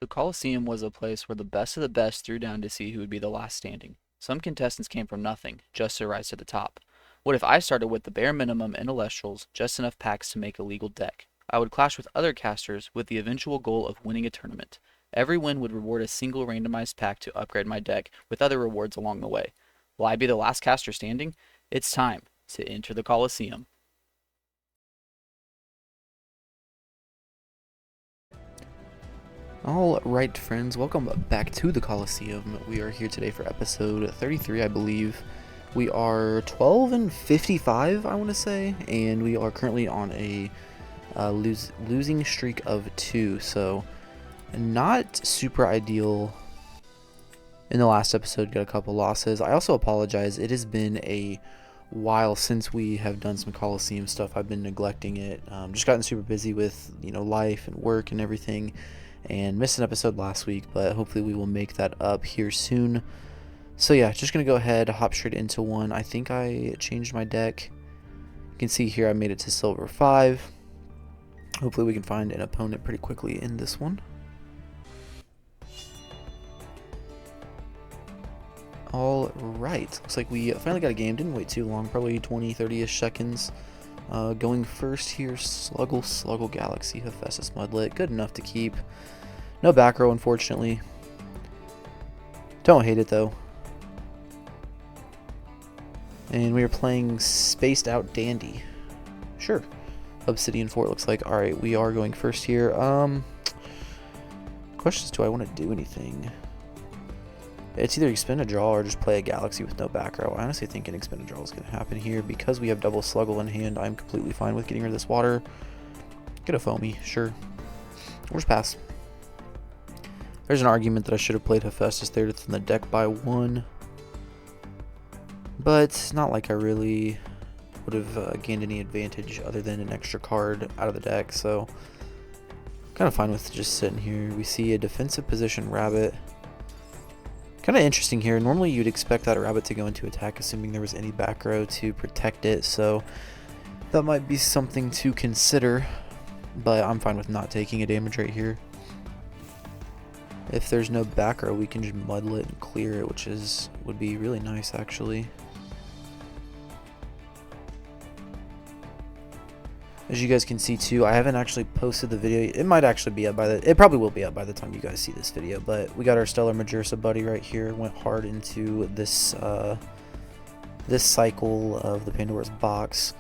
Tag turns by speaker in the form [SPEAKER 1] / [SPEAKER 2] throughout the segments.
[SPEAKER 1] The Coliseum was a place where the best of the best threw down to see who would be the last standing. Some contestants came from nothing, just to rise to the top. What if I started with the bare minimum in Elestrals, just enough packs to make a legal deck? I would clash with other casters with the eventual goal of winning a tournament. Every win would reward a single randomized pack to upgrade my deck, with other rewards along the way. Will I be the last caster standing? It's time to enter the Coliseum.
[SPEAKER 2] Alright friends, welcome back to the Coliseum. We are here today for episode 33, I believe. We are 12 and 55, I want to say, and we are currently on a losing streak of 2, so not super ideal. In the last episode, got a couple losses. I also apologize, it has been a while since we have done some Coliseum stuff. I've been neglecting it, just gotten super busy with, life and work and everything, and missed an episode last week, but hopefully we will make that up here soon. So yeah, just gonna go ahead, hop straight into one. I think I changed my deck. You can see here I made it to silver 5. Hopefully we can find an opponent pretty quickly in this one. Alright, looks like we finally got a game. Didn't wait too long, probably 20-30ish seconds. Going first here, Sluggle Galaxy, Hephaestus Mudlet. Good enough to keep. No back row, unfortunately. Don't hate it, though. And we are playing Spaced Out Dandy. Sure. Obsidian Fort looks like. Alright, we are going first here. Question is, do I want to do anything? It's either expend a draw or just play a Galaxy with no back row. I honestly think an expend a draw is going to happen here. Because we have double Sluggle in hand, I'm completely fine with getting rid of this water. Get a Foamy, sure. Or just pass. There's an argument that I should have played Hephaestus there to thin the deck by 1. But it's not like I really would have gained any advantage other than an extra card out of the deck. So, kind of fine with just sitting here. We see a defensive position Rabbit. Kind of interesting here. Normally you'd expect that Rabbit to go into attack assuming there was any back row to protect it, so that might be something to consider, but I'm fine with not taking a damage right here. If there's no back row, we can just Mudlet and clear it, which would be really nice actually. As you guys can see too, I haven't actually posted the video. It might actually be up it probably will be up by the time you guys see this video, but we got our Stellar Majursa buddy right here. Went hard into this this cycle of the Pandora's box.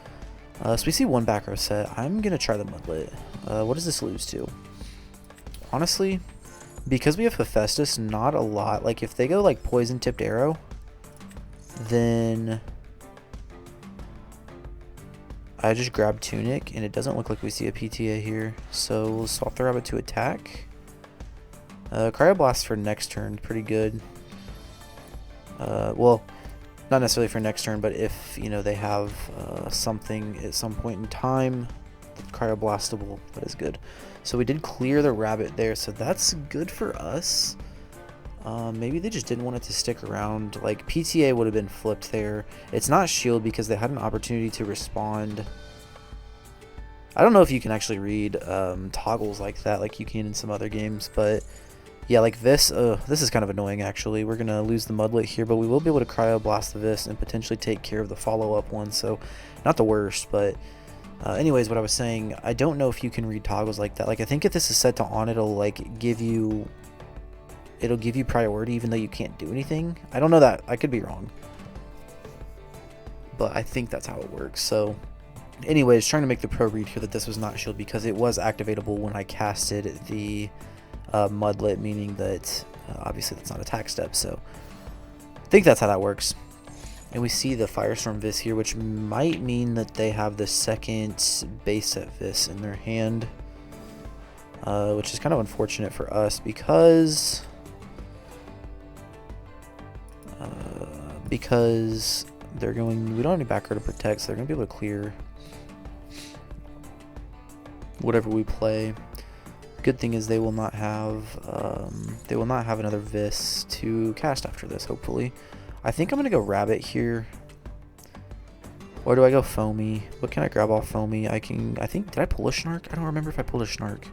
[SPEAKER 2] So we see one back row set. I'm gonna try the Mudlet. What does this lose to? Honestly, because we have Hephaestus, not a lot. Like if they go like Poison Tipped Arrow, then I just grabbed Tunic, and it doesn't look like we see a PTA here, so we'll swap the Rabbit to attack. Cryoblast for next turn, pretty good. Well, not necessarily for next turn, but if, they have something at some point in time, Cryoblastable, that is good. So we did clear the Rabbit there, so that's good for us. Maybe they just didn't want it to stick around. Like, PTA would have been flipped there. It's not shield because they had an opportunity to respond. I don't know if you can actually read toggles like that like you can in some other games, but yeah, like this is kind of annoying actually. We're going to lose the Mudlet here, but we will be able to Cryoblast the Vis and potentially take care of the follow-up one, so not the worst, but anyways, what I was saying, I don't know if you can read toggles like that. Like, I think if this is set to on, it'll give you priority even though you can't do anything. I don't know that. I could be wrong. But I think that's how it works. So anyways, trying to make the pro read here that this was not shield because it was activatable when I casted the Mudlet, meaning that obviously that's not attack step. So I think that's how that works. And we see the Firestorm Vis here, which might mean that they have the second base set Vis in their hand. Which is kind of unfortunate for us because they're going, we don't have any back row to protect, so they're going to be able to clear whatever we play. Good thing is they will not have another Vis to cast after this, hopefully. I think I'm going to go Rabbit here. Or do I go Foamy? What can I grab off Foamy? Did I pull a Snark? I don't remember if I pulled a Snark.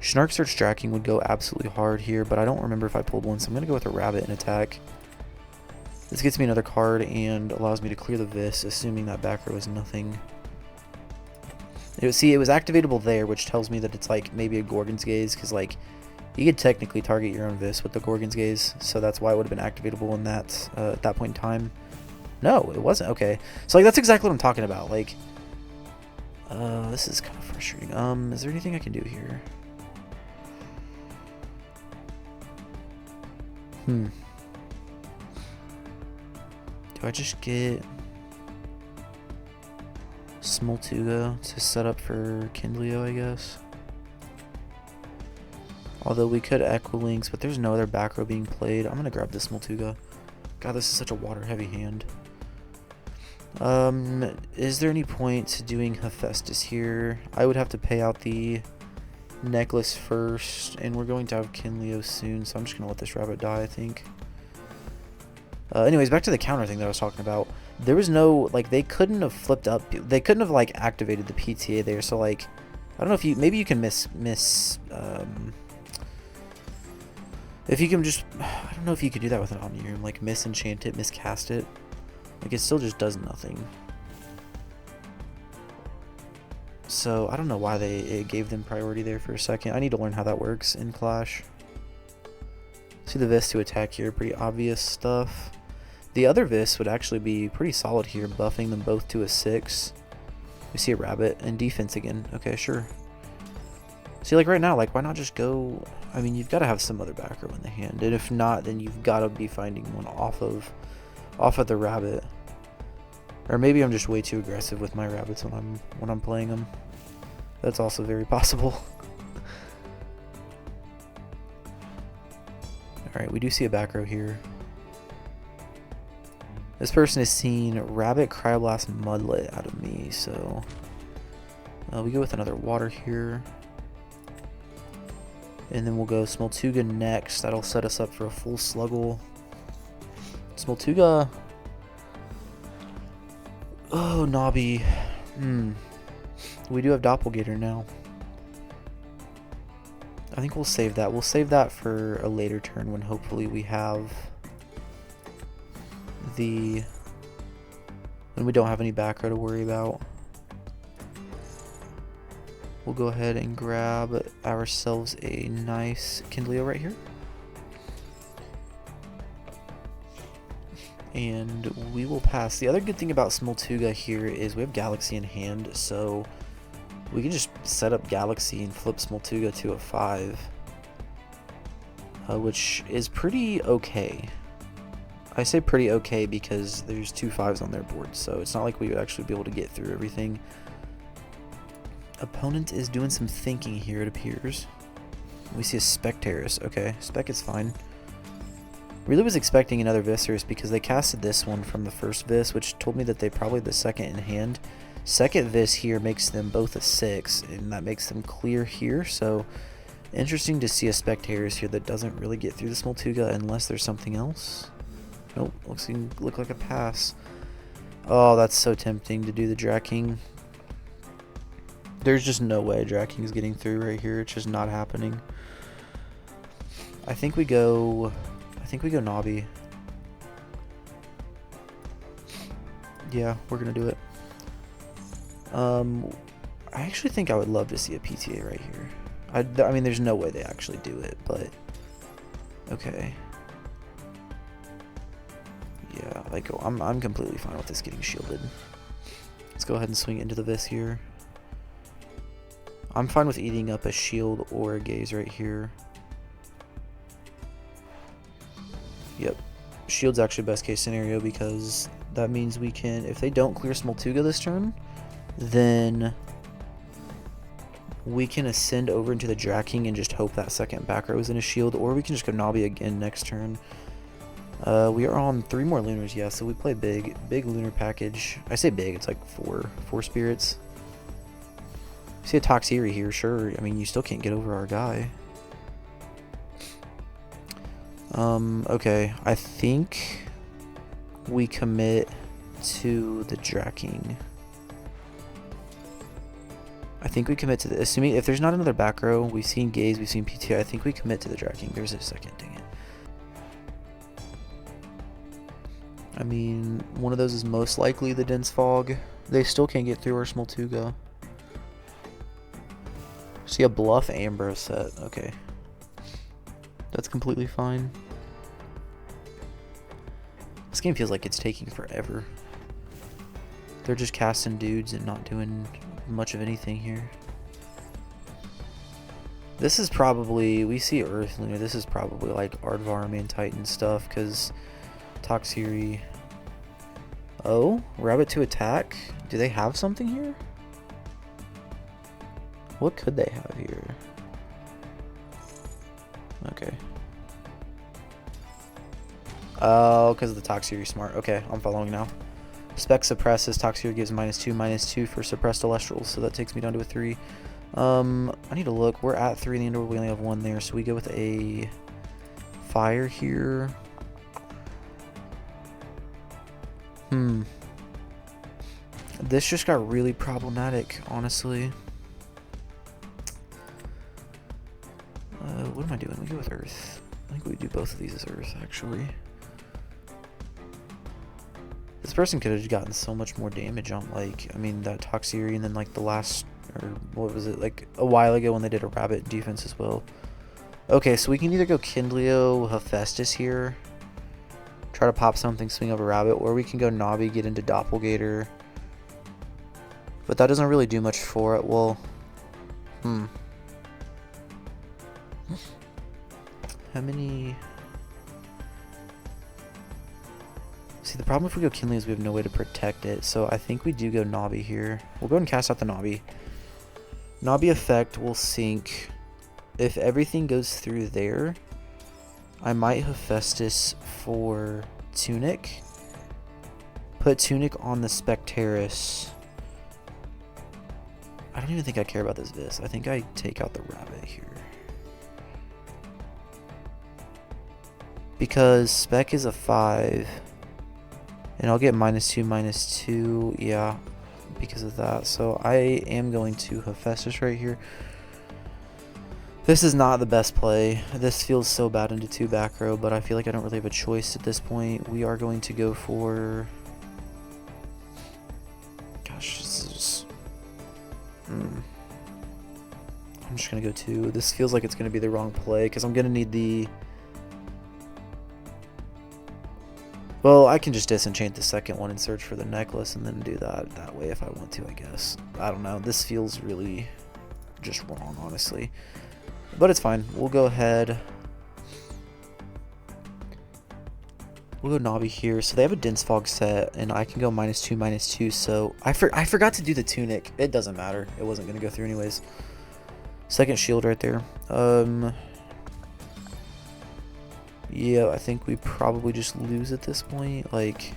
[SPEAKER 2] Snark Search Tracking would go absolutely hard here, but I don't remember if I pulled one, so I'm going to go with a Rabbit and attack. This gets me another card and allows me to clear the Vis, assuming that back row is nothing. See, it was activatable there, which tells me that it's like maybe a Gorgon's Gaze, because like you could technically target your own Vis with the Gorgon's Gaze, so that's why it would have been activatable in that at that point in time. No, it wasn't. Okay, so like that's exactly what I'm talking about. Like, this is kind of frustrating. Is there anything I can do here? Do I just get Smoltuga to set up for Kindleo, I guess? Although we could Equilinx, but there's no other back row being played. I'm going to grab this Smoltuga. God, this is such a water-heavy hand. Is there any point to doing Hephaestus here? I would have to pay out the necklace first, and we're going to have Kindleo soon, so I'm just going to let this rabbit die, I think. Anyways, back to the counter thing that I was talking about. There was no, like, they couldn't have flipped up. They couldn't have, like, activated the PTA there. So, like, I don't know if you, maybe you can if you can just, I don't know if you could do that with an Omnium. Like, misenchant it, miscast it. Like, it still just does nothing. So, I don't know why it gave them priority there for a second. I need to learn how that works in Clash. See the Vis to attack here, pretty obvious stuff. The other Vis would actually be pretty solid here, buffing them both to a 6. We see a rabbit and defense again. Okay, sure. See, like right now, like why not just go? I mean, you've got to have some other back row in the hand, and if not, then you've got to be finding one off of the rabbit. Or maybe I'm just way too aggressive with my rabbits when I'm playing them. That's also very possible. All right, we do see a back row here. This person has seen Rabbit, Cryoblast, Mudlet out of me, so we go with another water here. And then we'll go Smoltuga next. That'll set us up for a full Sluggle. Smoltuga. Oh, Nobby. We do have Doppelgator now. I think we'll save that. We'll save that for a later turn when hopefully we have when we don't have any back row to worry about. We'll go ahead and grab ourselves a nice Kindleo right here. And we will pass. The other good thing about Smoltuga here is we have Galaxy in hand, so we can just set up Galaxy and flip Smoltuga to a 5, which is pretty okay. I say pretty okay because there's 2 5s on their board, so it's not like we would actually be able to get through everything. Opponent is doing some thinking here, it appears. We see a Spectaris. Okay, Spec is fine. Really was expecting another Viscerus because they casted this one from the first Vis, which told me that they probably had the second in hand. Second Vis here makes them both a 6, and that makes them clear here, so interesting to see a Spectaris here that doesn't really get through the Smoltuga unless there's something else. Nope, look like a pass. Oh, that's so tempting to do the Draking. There's just no way Draking is getting through right here. It's just not happening. I think we go Nobby. Yeah, we're gonna do it. I actually think I would love to see a PTA right here. I mean, there's no way they actually do it, but okay. Yeah, like I'm completely fine with this getting shielded. Let's go ahead and swing it into the Vis here. I'm fine with eating up a shield or a gaze right here. Yep. Shield's actually best case scenario because that means we can, if they don't clear Smoltuga this turn, then we can ascend over into the Draking and just hope that second back row is in a shield, or we can just go Nobby again next turn. We are on 3 more Lunars, yeah, so we play big Lunar package. I say big, it's like 4 spirits. See a Toxiri here, sure. I mean, you still can't get over our guy. Okay, I think we commit to the Draking. I think we commit to the, assuming if there's not another back row, we've seen Gaze, we've seen PTI, I think we commit to the Dragon. There's a second, dang it. I mean, one of those is most likely the Dense Fog. They still can't get through our Smoltuga. See a Bluff Ambrose set, okay. That's completely fine. This game feels like it's taking forever. They're just casting dudes and not doing much of anything here. This is probably, we see Earth Lunar, this is probably like Aardvark Main Titan stuff, because Toxiri. Oh, Rabbit to attack? Do they have something here? What could they have here? Okay. Oh, because of the Toxiri smart. Okay, I'm following now. Spec suppresses. Toxiri gives -2/-2 for suppressed Elestrals, so that takes me down to a 3. I need to look. We're at 3 in the Underworld. We only have 1 there, so we go with a fire here. This just got really problematic, honestly. What am I doing? We go with Earth. I think we do both of these as Earth, actually. This person could have gotten so much more damage on, like, I mean, that Toxiri, and then, like, the last, or what was it, like, a while ago when they did a Rabbit defense as well. Okay, so we can either go Kindleo, Hephaestus here, try to pop something, swing over Rabbit, or we can go Navi, get into Doppelgator. But that doesn't really do much for it. Well, how many... See, the problem if we go Kinley is we have no way to protect it, so I think we do go Navi here. We'll go ahead and cast out the Navi. Navi effect will sink. If everything goes through there, I might Hephaestus for Tunic. Put Tunic on the Spectaris. I don't even think I care about this Vis. I think I take out the Rabbit here. Because Spec is a 5. And I'll get -2/-2, yeah, because of that. So I am going to Hephaestus right here. This is not the best play. This feels so bad into 2 back row, but I feel like I don't really have a choice at this point. We are going to go for... Gosh, this is... I'm just going to go 2. This feels like it's going to be the wrong play, because I'm going to need the... Well, I can just disenchant the second one and search for the necklace and then do that way if I want to, I guess. I don't know. This feels really just wrong, honestly. But it's fine. We'll go ahead. We'll go Navi here. So they have a Dense Fog set, and I can go -2/-2. So I forgot to do the Tunic. It doesn't matter. It wasn't going to go through anyways. Second shield right there. Yeah, I think we probably just lose at this point. Like,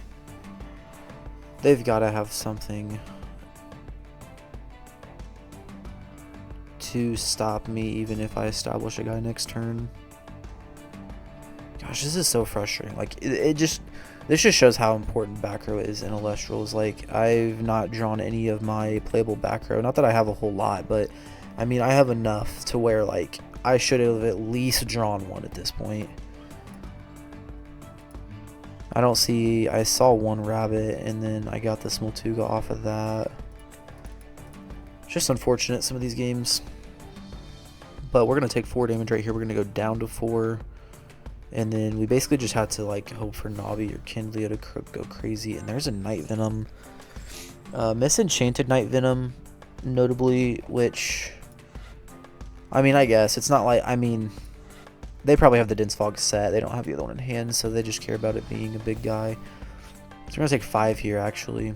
[SPEAKER 2] they've got to have something to stop me, even if I establish a guy next turn. Gosh, this is so frustrating. Like, this just shows how important back row is in Elestrals. Like, I've not drawn any of my playable back row. Not that I have a whole lot, but I mean, I have enough to where, like, I should have at least drawn one at this point. I don't see... I saw one Rabbit, and then I got the Smoltuga off of that. It's just unfortunate, some of these games. But we're going to take 4 damage right here. We're going to go down to 4. And then we basically just had to, like, hope for Navi or Kindleo to go crazy. And there's a Night Venom. Misenchanted Night Venom, notably, which... I mean, I guess. It's not like... I mean... They probably have the Dense Fog set. They don't have the other one in hand, so they just care about it being a big guy. So we're going to take 5 here, actually.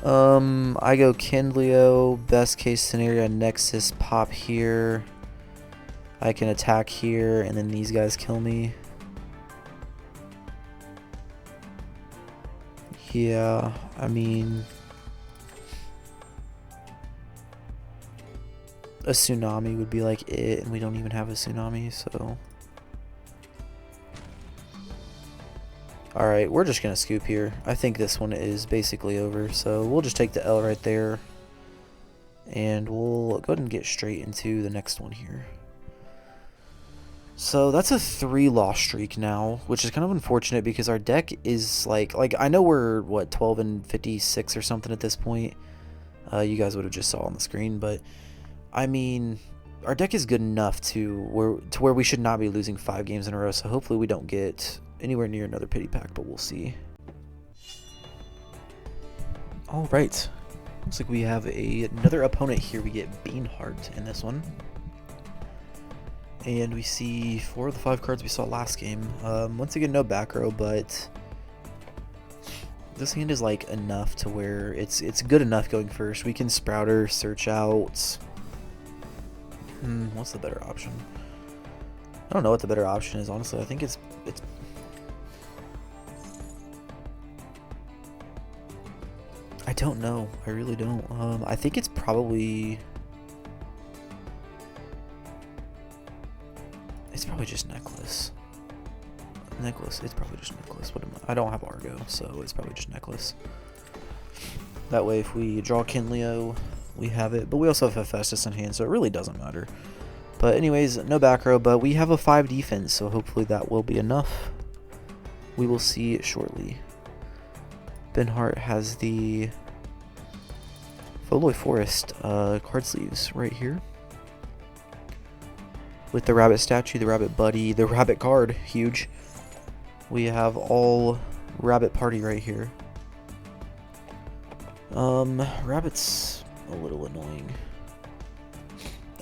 [SPEAKER 2] I go Kindleo. Best case scenario, Nexus pop here. I can attack here, and then these guys kill me. Yeah, I mean... A Tsunami would be like it, and we don't even have a Tsunami, so... Alright, we're just going to scoop here. I think this one is basically over, so we'll just take the L right there. And we'll go ahead and get straight into the next one here. So that's a 3-loss streak now, which is kind of unfortunate because our deck is like I know we're, what, 12 and 56 or something at this point. You guys would have just saw on the screen, but I mean, our deck is good enough to where we should not be losing 5 games in a row, so hopefully we don't get anywhere near another pity pack, but we'll see. Alright, looks like we have another opponent here. We get Beanheart in this one. And we see 4 of the 5 cards we saw last game. Once again, no back row, but this hand is like enough to where it's good enough going first. We can Sprouter, search out. What's the better option? I don't know what the better option is, honestly. I think it's I don't know. I really don't. I think it's probably just Necklace. It's probably just Necklace. I don't have Argo, so it's probably just Necklace. That way, if we draw Kinleo, we have it. But we also have Hephaestus in hand, so it really doesn't matter. But anyways, no back row, but we have a 5 defense, so hopefully that will be enough. We will see it shortly. Beanheart has the Foloy Forest card sleeves right here. With the rabbit statue, the rabbit buddy, the rabbit card, huge. We have all rabbit party right here. Rabbit's a little annoying.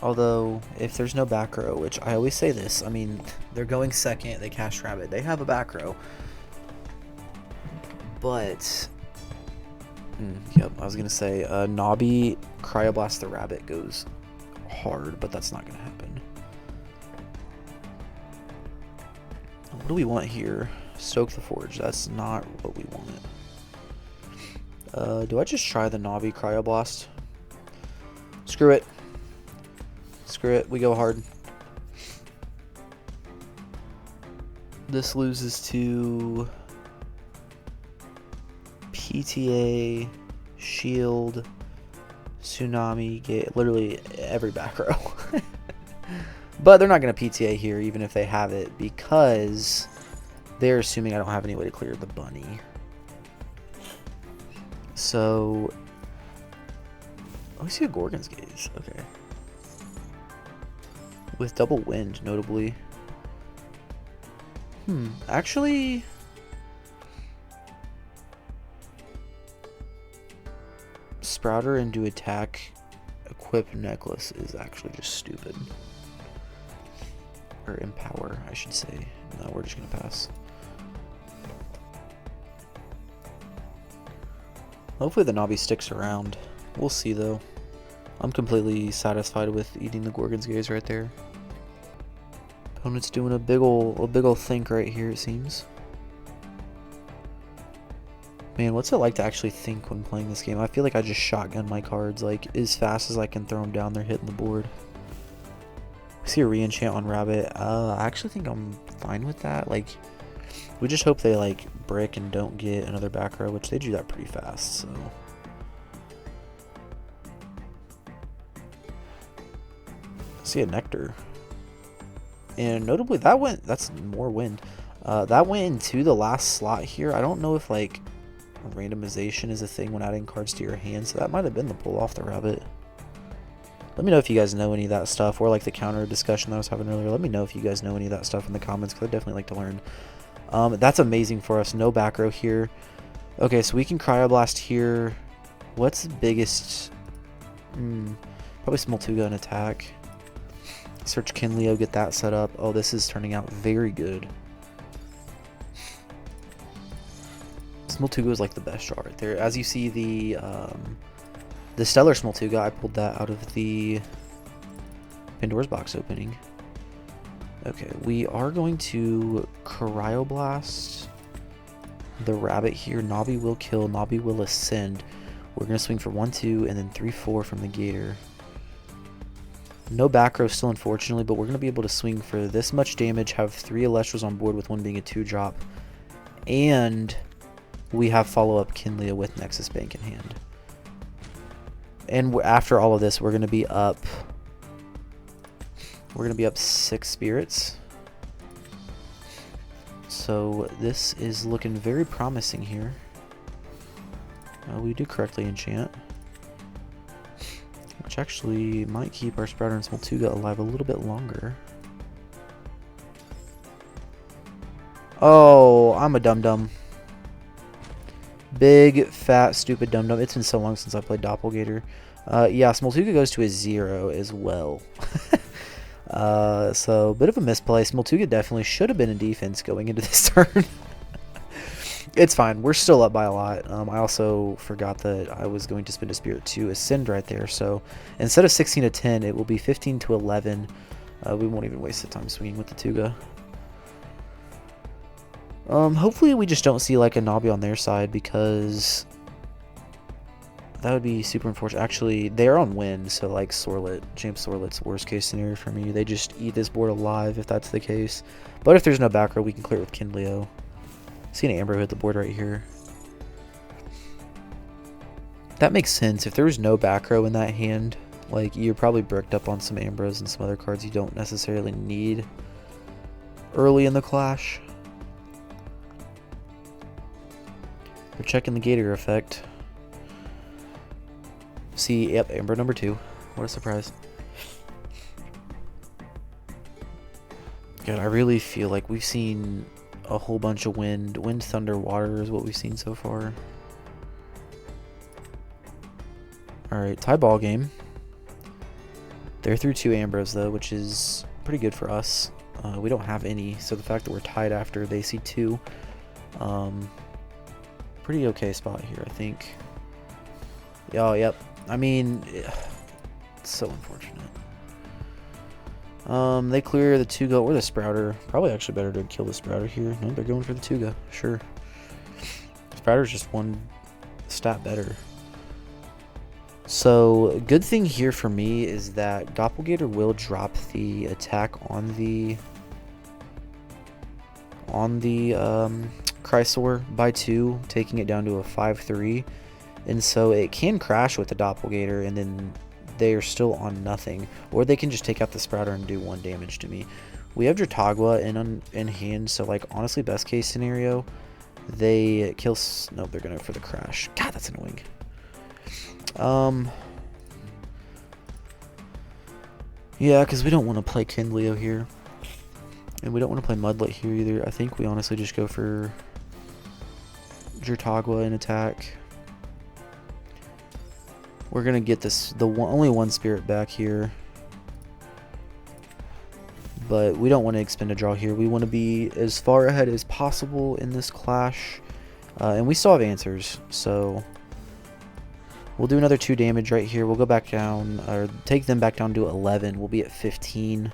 [SPEAKER 2] Although, if there's no back row, which I always say this, I mean, they're going second, they cast rabbit, they have a back row. But, yep, I was gonna say, Nobby Cryoblast the rabbit goes hard, but that's not gonna happen. What do we want here? Stoke the Forge. That's not what we want. Do I just try the Nobby Cryoblast? Screw it. Screw it. We go hard. This loses to PTA, Shield, Tsunami, get literally every back row. But they're not going to PTA here, even if they have it, because they're assuming I don't have any way to clear the bunny. So, oh, I see a Gorgon's Gaze. Okay. With double wind, notably. Actually, Sprouter into attack, equip Necklace is actually just stupid. Or Empower, I should say. No, we're just going to pass. Hopefully the Nobby sticks around. We'll see, though. I'm completely satisfied with eating the Gorgon's Gaze right there. Opponent's doing a big ol' think right here, it seems. Man, what's it like to actually think when playing this game? I feel like I just shotgun my cards, like, as fast as I can throw them down, they're hitting the board. I see a re-enchant on Rabbit. I actually think I'm fine with that. Like, we just hope they, like, brick and don't get another back row, which they do that pretty fast, so. I see a Nectar. And notably, that's more wind. That went into the last slot here. I don't know if, like, randomization is a thing when adding cards to your hand, so that might have been the pull off the Rabbit. Let me know if you guys know any of that stuff, or like the counter discussion that I was having earlier. Let me know if you guys know any of that stuff in the comments, because I'd definitely like to learn. That's amazing for us. No back row here. Okay, so we can Cryoblast here. What's the biggest? Probably Smoltuga and attack. Search Kinleo, get that set up. Oh, this is turning out very good. Smoltuga is like the best draw right there. As you see, the Stellar Smoltuga, I pulled that out of the Pandora's box opening. Okay, we are going to Cryoblast the Rabbit here. Nobby will kill, Nobby will ascend. We're going to swing for 1-2 and then 3-4 from the Gator. No back row still, unfortunately, but we're going to be able to swing for this much damage, have 3 Elestrals on board with one being a 2-drop, and we have follow-up Kinleo with Nexus Bank in hand. And after all of this, we're going to be up... We're going to be up 6 spirits. So this is looking very promising here. We do correctly enchant, which actually might keep our Sprouter and Smoltuga alive a little bit longer. Oh, I'm a dum-dum. Big, fat, stupid dum-dum. It's been so long since I played Doppelgator. Yeah, Smoltuga goes to a 0 as well. So, bit of a misplay. Smoltuga definitely should have been in defense going into this turn. It's fine. We're still up by a lot. I also forgot that I was going to spend a Spirit to Ascend right there. So, instead of 16 to 10, it will be 15 to 11. We won't even waste the time swinging with the Tuga. Hopefully we just don't see like a Nabi on their side, because that would be super unfortunate. Actually, they are on wind, so like Sorlet, James Sorlet's worst case scenario for me. They just eat this board alive if that's the case. But if there's no back row, we can clear it with Kinleo. See an Amber hit the board right here. That makes sense. If there was no back row in that hand, like you're probably bricked up on some Ambros and some other cards you don't necessarily need early in the clash. We're checking the Gator effect. See, yep, Amber number 2. What a surprise. God, I really feel like we've seen a whole bunch of wind. Wind, thunder, water is what we've seen so far. Alright, tie ball game. They're through 2 Ambros though, which is pretty good for us. We don't have any, so the fact that we're tied after they see 2, pretty okay spot here, I think. Oh, yep. I mean, it's so unfortunate. They clear the Tuga or the Sprouter. Probably actually better to kill the Sprouter here. No, they're going for the Tuga. Sure. Sprouter's just one stat better. So, good thing here for me is that Doppelgator will drop the attack on the Chrysor by 2, taking it down to a 5-3. And so it can crash with the Doppelgator, and then they are still on nothing. Or they can just take out the Sprouter and do 1 damage to me. We have Dratagua in hand, so like honestly, best case scenario, they kill... No, they're going to go for the crash. God, that's annoying. Yeah, because we don't want to play Kinleo here. And we don't want to play Mudlet here either. I think we honestly just go for Dratagua in attack. We're going to get this only 1 spirit back here. But we don't want to expend a draw here. We want to be as far ahead as possible in this clash. And we still have answers, so we'll do another 2 damage right here. We'll go back down, or take them back down to 11. We'll be at 15.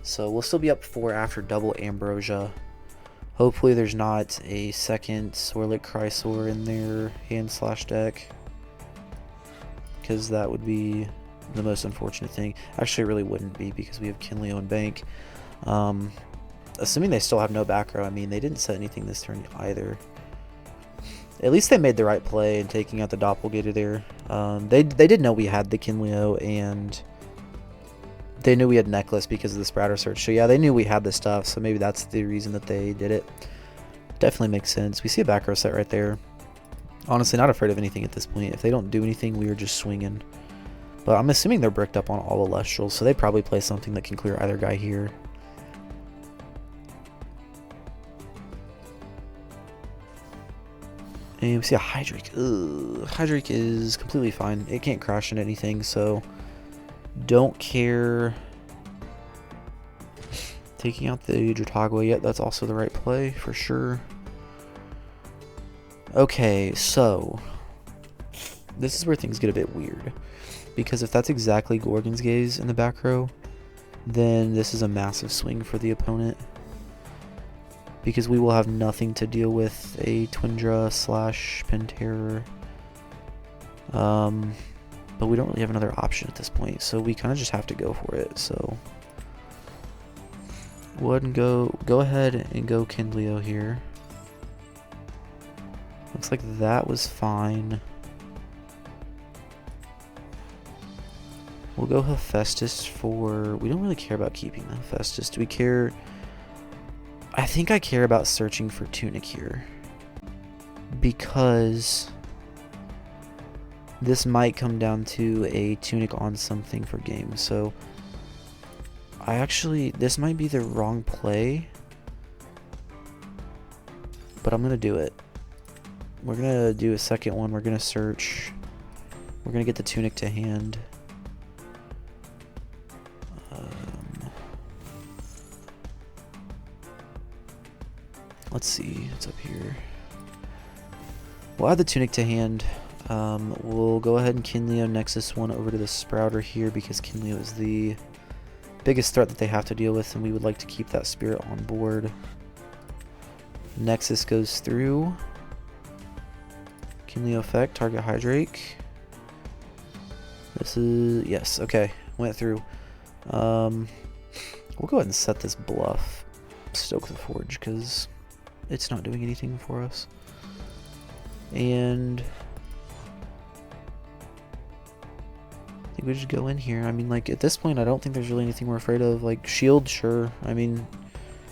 [SPEAKER 2] So we'll still be up 4 after double Ambrosia. Hopefully there's not a second Swirlet Chrysor in their hand/deck, because that would be the most unfortunate thing. Actually, it really wouldn't be, because we have Kinleo and Bank. Assuming they still have no back row, I mean, they didn't set anything this turn either. At least they made the right play in taking out the Doppelgator there. They did know we had the Kinleo, and they knew we had Necklace because of the Sprouter search. So yeah, they knew we had the stuff, so maybe that's the reason that they did it. Definitely makes sense. We see a back row set right there. Honestly, not afraid of anything at this point. If they don't do anything, we are just swinging. But I'm assuming they're bricked up on all Elestrals, so they probably play something that can clear either guy here. And we see a Hydreic. Ugh. Hydreic is completely fine. It can't crash into anything, so don't care. Taking out the Dratagua, yet that's also the right play for sure. Okay, so this is where things get a bit weird, because if that's exactly Gorgon's Gaze in the back row, then this is a massive swing for the opponent, because we will have nothing to deal with a Twindra/Penterror. But we don't really have another option at this point, so we kind of just have to go for it. So go ahead and go Kinleo here. Looks like that was fine. We'll go Hephaestus for... We don't really care about keeping the Hephaestus. Do we care... I think I care about searching for Tunic here. Because... this might come down to a Tunic on something for game. So... I actually... This might be the wrong play. But I'm going to do it. We're going to do a second one. We're going to search. We're going to get the Tunic to hand. Let's see. What's up here? We'll add the Tunic to hand. We'll go ahead and Kinleo Nexus one over to the Sprouter here because Kinleo is the biggest threat that they have to deal with, and we would like to keep that Spirit on board. Nexus goes through. Kinleo effect, target Hydrake. This is... yes, okay. Went through. We'll go ahead and set this bluff. Stoke the Forge, because it's not doing anything for us. And... I think we just go in here. I mean, like, at this point, I don't think there's really anything we're afraid of. Like, shield, sure. I mean,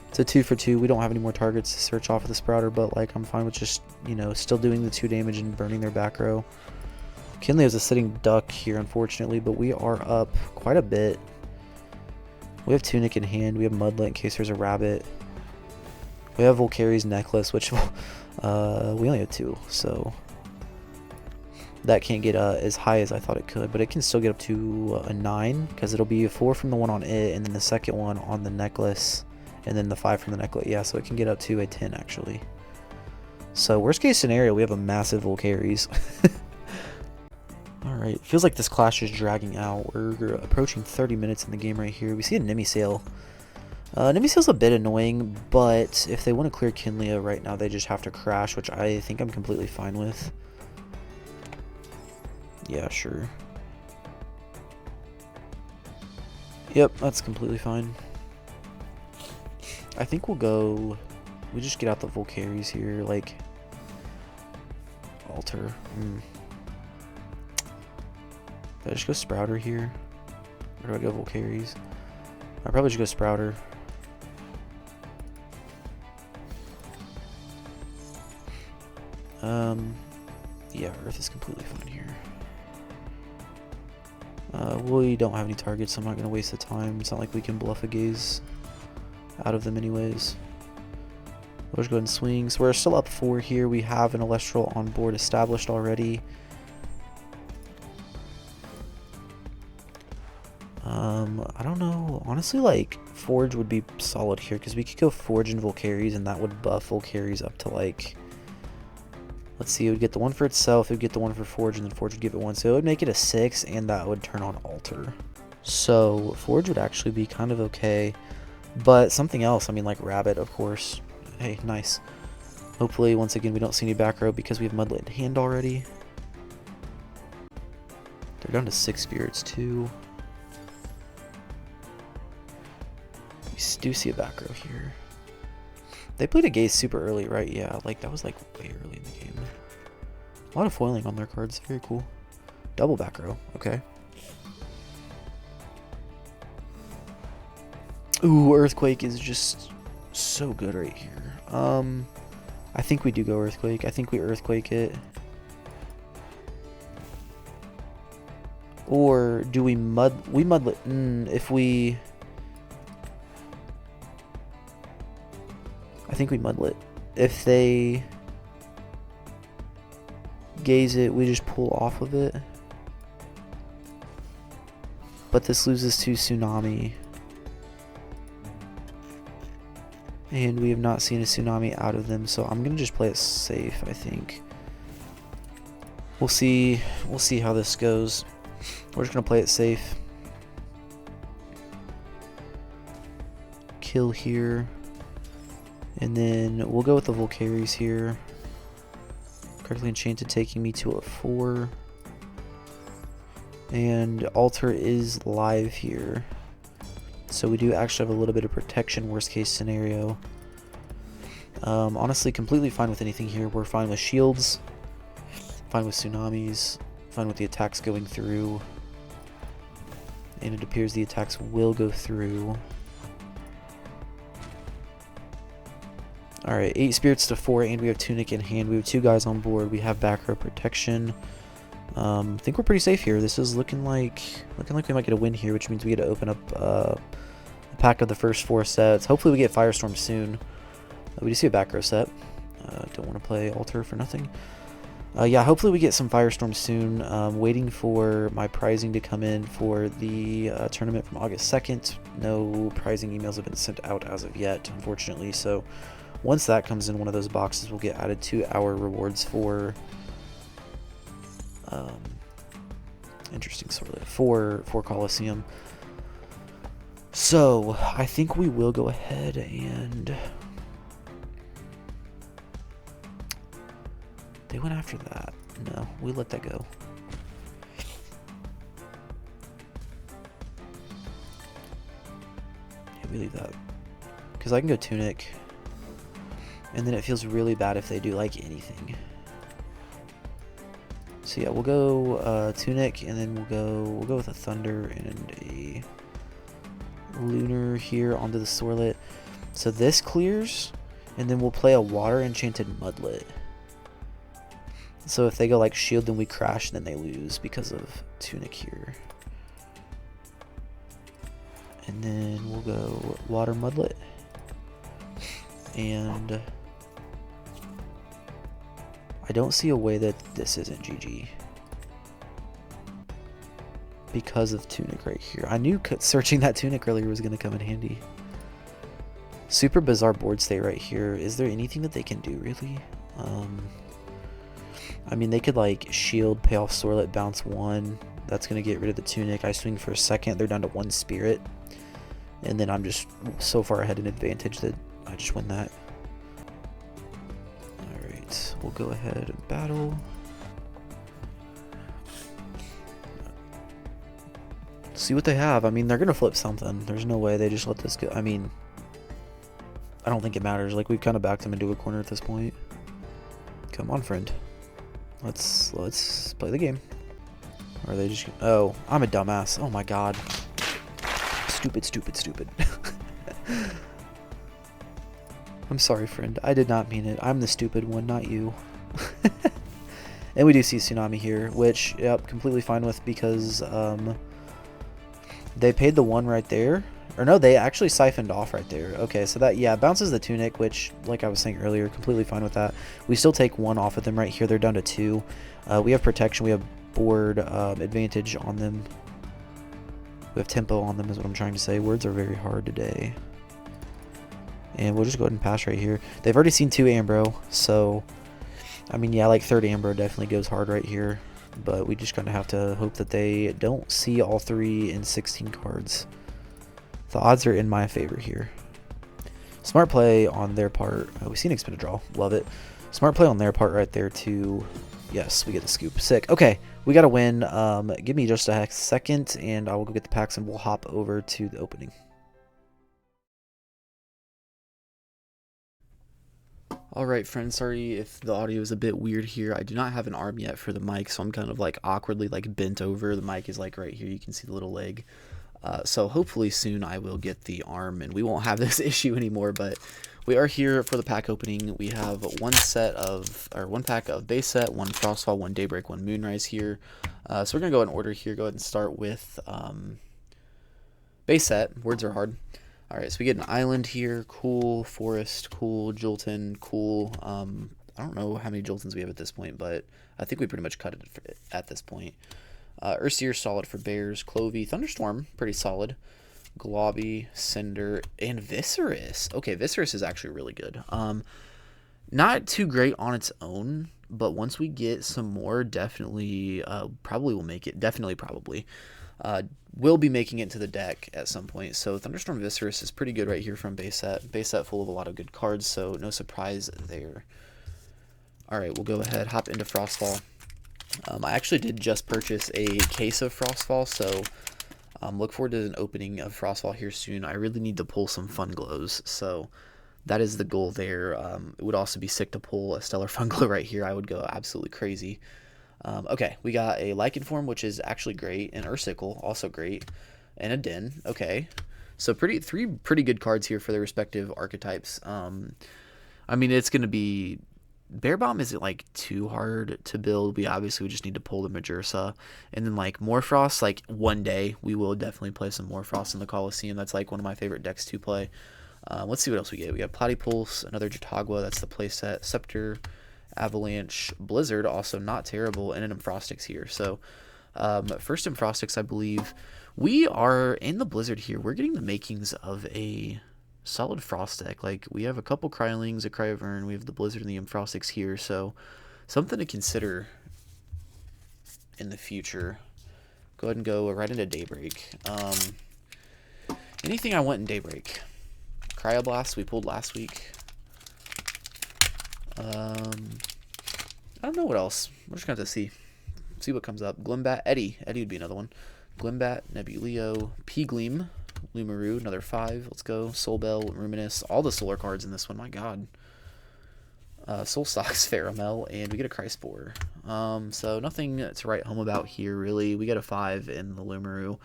[SPEAKER 2] it's a 2 for 2. We don't have any more targets to search off of the Sprouter, but, like, I'm fine with just, you know, still doing the 2 damage and burning their back row. Kinley is a sitting duck here, unfortunately, but we are up quite a bit. We have Tunic in hand. We have Mudlet in case there's a rabbit. We have Volcari's Necklace, which we only have 2, so that can't get as high as I thought it could, but it can still get up to a 9 because it'll be a 4 from the one on it, and then the second one on the necklace, and then the 5 from the necklace. Yeah, so it can get up to a 10 actually. So worst case scenario, we have a massive Volcari's. Alright, feels like this clash is dragging out. We're approaching 30 minutes in the game right here. We see a Nemisail. Nemisail's a bit annoying, but if they want to clear Kinlea right now, they just have to crash, which I think I'm completely fine with. Yeah, sure. Yep, that's completely fine. I think we'll go... we just get out the Volcari's here, like... altar. Did I just go Sprouter here? Or do I go Volcari's? I'll probably just go Sprouter. Yeah, Earth is completely fine here. We don't have any targets, so I'm not going to waste the time. It's not like we can bluff a gaze out of them anyways. We'll just go ahead and swing. So we're still up 4 here. We have an Elestral on board established already. I don't know. Honestly, like, Forge would be solid here, because we could go Forge and Volcari's, and that would buff Volcari's up to, like... let's see, it would get the one for itself, it would get the one for Forge, and then Forge would give it 1. So it would make it a 6, and that would turn on Altar. So Forge would actually be kind of okay. But something else, I mean, like Rabbit, of course. Hey, nice. Hopefully, once again, we don't see any back row because we have Mudlet in hand already. They're down to 6 spirits, too. We do see a back row here. They played a gaze super early, right? Yeah, like that was like way early in the game. A lot of foiling on their cards. Very cool. Double back row. Okay. Ooh, Earthquake is just so good right here. I think we do go Earthquake. I think we Earthquake it. Or do we Mudlet? If we... I think we Mudlet. If they gaze it, we just pull off of it. But this loses to Tsunami. And we have not seen a Tsunami out of them, so I'm going to just play it safe, I think. We'll see how this goes. We're just going to play it safe. Kill here. And then we'll go with the Volcari's here. Correctly Enchanted taking me to a 4. And Altar is live here. So we do actually have a little bit of protection, worst case scenario. Honestly, completely fine with anything here. We're fine with shields, fine with tsunamis, fine with the attacks going through. And it appears the attacks will go through. Alright, 8 spirits to 4, and we have Tunic in hand. We have 2 guys on board. We have back row protection. I think we're pretty safe here. This is looking like we might get a win here, which means we get to open up a pack of the first 4 sets. Hopefully we get Firestorm soon. We do see a back row set. Don't want to play Altar for nothing. Yeah, hopefully we get some Firestorm soon. Waiting for my prizing to come in for the tournament from August 2nd. No prizing emails have been sent out as of yet, unfortunately. So once that comes in one of those boxes, we'll get added to our rewards for interesting sort of for Coliseum. So I think we will go ahead and they went after that. No, we let that go. Yeah, we leave that because I can go Tunic, and then it feels really bad if they do like anything. So yeah, we'll go Tunic, and then we'll go with a Thunder and a Lunar here onto the Sorlet. So this clears, and then we'll play a Water Enchanted Mudlet. So if they go like Shield, then we crash, and then they lose because of Tunic here. And then we'll go Water Mudlet. And I don't see a way that this isn't GG because of Tunic right here. I knew searching that Tunic earlier was going to come in handy. Super bizarre board state right here. Is there anything that they can do, really? I mean, they could like Shield, pay off Sorlet, bounce 1. That's going to get rid of the Tunic. I swing for a second. They're down to 1 Spirit. And then I'm just so far ahead in advantage that I just win that. Alright, we'll go ahead and battle. See what they have. I mean, they're going to flip something. There's no way they just let this go. I mean, I don't think it matters. Like, we've kind of backed them into a corner at this point. Come on, friend. Let's play the game. Or are they just... Oh, I'm a dumbass. Oh my god. Stupid, stupid, stupid. I'm sorry, friend. I did not mean it. I'm the stupid one, not you. And we do see Tsunami here, which, yep, completely fine with because they paid the 1 right there. Or no, they actually siphoned off right there. Okay, so that, yeah, bounces the Tunic, which, like I was saying earlier, completely fine with that. We still take 1 off of them right here. They're down to 2. We have protection. We have board advantage on them. We have tempo on them is what I'm trying to say. Words are very hard today. And we'll just go ahead and pass right here. They've already seen 2 Ambro, so... I mean, yeah, like 3rd Ambro definitely goes hard right here. But we just kind of have to hope that they don't see all 3 in 16 cards. The odds are in my favor here. Smart play on their part. Oh, we see an expended draw. Love it. Smart play on their part right there to... Yes, we get the scoop. Sick. Okay, we got to win. Give me just a second, and I will go get the packs, and we'll hop over to the opening. Alright, friends, sorry if the audio is a bit weird here. I do not have an arm yet for the mic, so I'm kind of like awkwardly like bent over. The mic is like right here. You can see the little leg. So hopefully soon I will get the arm and we won't have this issue anymore, but we are here for the pack opening. We have one pack of base set, 1 Frostfall, 1 Daybreak, 1 Moonrise here. So we're going to go in order here. Go ahead and start with base set. Words are hard. Alright, so we get an island here. Cool. Forest. Cool. Jolton. Cool. I don't know how many Joltons we have at this point, but I think we pretty much cut it at this point. Ursier, solid for Bears. Clovey, Thunderstorm, pretty solid. Globby, Cinder, and Viscerous. Okay, Viscerous is actually really good. Not too great on its own, but once we get some more, definitely, probably will make it. Definitely, probably. Will be making it into the deck at some point. So Thunderstorm Viscerous is pretty good right here from base set. Base set full of a lot of good cards, so no surprise there. Alright, we'll go ahead, hop into Frostfall. I actually did just purchase a case of Frostfall, so look forward to an opening of Frostfall here soon. I really need to pull some Fun Glows, so that is the goal there. It would also be sick to pull a Stellar Fungler right here. I would go absolutely crazy. Okay, we got a Lichen Form, which is actually great, and Ursicle, also great, and a Den. Okay, so three pretty good cards here for their respective archetypes. I mean, it's going to be Bear Bomb isn't like too hard to build. We obviously just need to pull the Majursa, and then like Morfrost. Like one day we will definitely play some Morfrost in the Coliseum. That's like one of my favorite decks to play. Let's see what else we get. We got Platypulse, another Jatagua. That's the playset. Scepter, Avalanche, Blizzard. Also not terrible, and an Emfrostix here. So first Emfrostix, I believe we are in the Blizzard here. We're getting the makings of a solid Frost deck. Like, we have a couple Crylings, a Cryovern, we have the Blizzard and the Emfrostix here, so something to consider in the future. Go ahead and go right into Daybreak. Anything I want in Daybreak? Cryoblast we pulled last week. I don't know what else. We're just going to have to see what comes up. Glimbat, Eddie would be another one. Glimbat, Nebuleo, P-Gleam, Lumaru, another 5. Let's go. Soulbell, Ruminus, all the solar cards in this one. My God. Soulstox, Pheramel, and we get a Cryspore. So nothing to write home about here, really. We get a 5 in the Lumaru.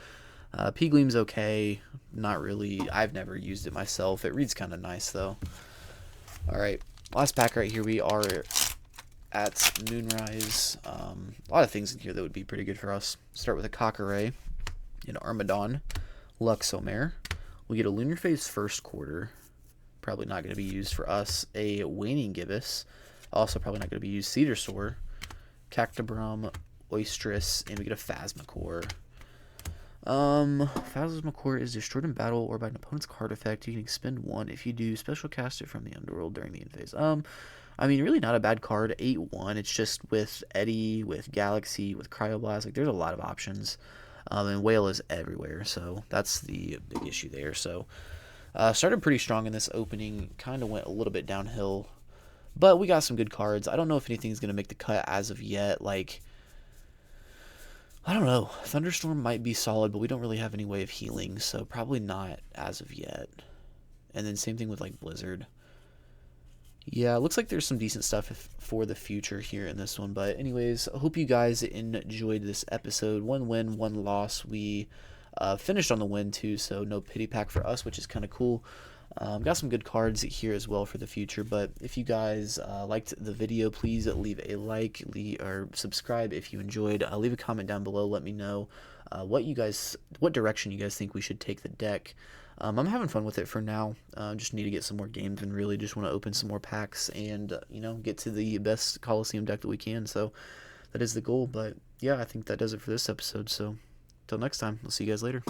[SPEAKER 2] P-Gleam's okay. Not really. I've never used it myself. It reads kind of nice, though. All right. Last pack right here. We are at Moonrise. A lot of things in here that would be pretty good for us. Start with a Cockaray, an Armadon, Luxomare. We get a Lunar Phase first quarter. Probably not going to be used for us. A Waning Gibbous. Also probably not going to be used. Cedarsaur, Cactobrum, Oistress, and we get a Phasmacore. Phasmacore is destroyed in battle or by an opponent's card effect. You can expend 1. If you do, special cast it from the Underworld during the end phase. I mean, really not a bad card. 8-1. It's just with Eddie, with Galaxy, with Cryoblast. Like, there's a lot of options. And Whale is everywhere, so that's the big issue there. So, started pretty strong in this opening. Kind of went a little bit downhill. But we got some good cards. I don't know if anything's going to make the cut as of yet. Like, I don't know. Thunderstorm might be solid, but we don't really have any way of healing, so probably not as of yet. And then same thing with, like, Blizzard. Yeah, it looks like there's some decent stuff for the future here in this one. But anyways, I hope you guys enjoyed this episode. 1 win, 1 loss. We finished on the win, too, so no pity pack for us, which is kind of cool. Got some good cards here as well for the future. But if you guys liked the video, please leave a like or subscribe if you enjoyed. Leave a comment down below. Let me know what direction you guys think we should take the deck. I'm having fun with it for now. Just need to get some more games and really just want to open some more packs and get to the best Coliseum deck that we can. So that is the goal. But yeah, I think that does it for this episode. So until next time, I'll see you guys later.